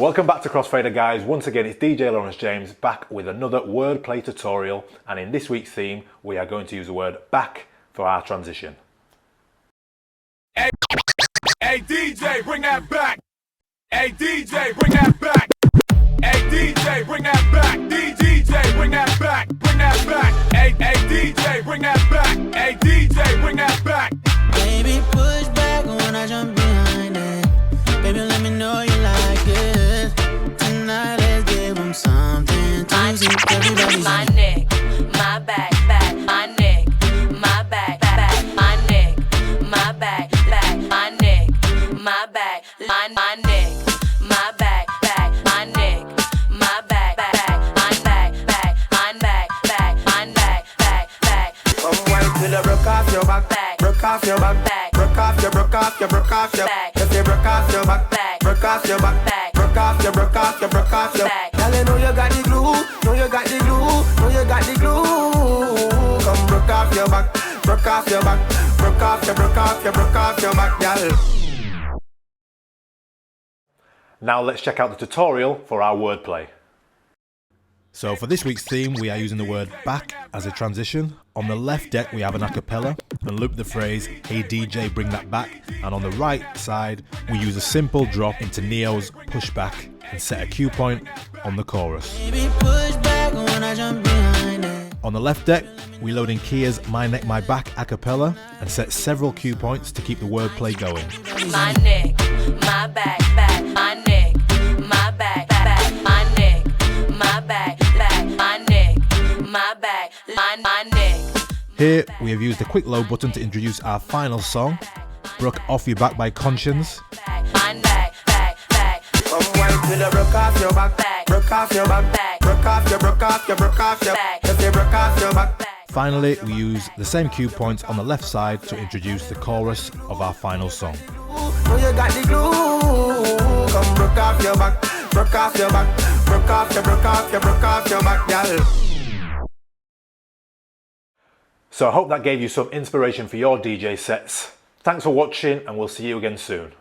Welcome back to Crossfader, guys. Once again, it's DJ Lawrence James back with another wordplay tutorial, and in this week's theme we are going to use the word back for our transition. Hey DJ, bring that back. Hey DJ, bring that back. Hey DJ, bring that back. DJ, bring that back. Bring that back. Hey DJ, bring that back. Hey DJ, bring that back. Baby, push back when I jump behind it. Baby, let me know you like it. Tonight, let's give them something to see. Everybody's my neck, my back, my neck, my back, my neck, my back, my neck, my back, my neck, my back, my neck, my back, my back, my back. Come wine till you broke off your back, broke off your back, broke off your, broke off your, broke off your, if you broke off your back, broke off your back, broke off your, broke off your, broke off your. Girl, you know you got the glue, know you got the glue, know you got the glue. Come broke off your back, broke off your back, broke off your, broke off your, broke off your back, girl. Now let's check out the tutorial for our wordplay. So for this week's theme, we are using the word back as a transition. On the left deck, we have an a cappella and loop the phrase, hey DJ, bring that back. And on the right side, we use a simple drop into Neo's pushback and set a cue point on the chorus. Baby, push back when I jump behind it. On the left deck, we load in Kia's My Neck, My Back a cappella and set several cue points to keep the wordplay going. My neck, my back, my neck, my back, my neck, my back, my neck, my back, my neck. Here, we have used the quick load button to introduce our final song, Broke Off Your Back by Conscience. My back, Come wine till you broke off your back, broke off your back, broke off your, broke off your, broke off your, if you broke off your back. Finally, we use the same cue points on the left side to introduce the chorus of our final song. Know you got the glue, come broke off your back, broke off your back, broke off your, broke off your, broke off your back, girl. So I hope that gave you some inspiration for your DJ sets. Thanks for watching, and we'll see you again soon.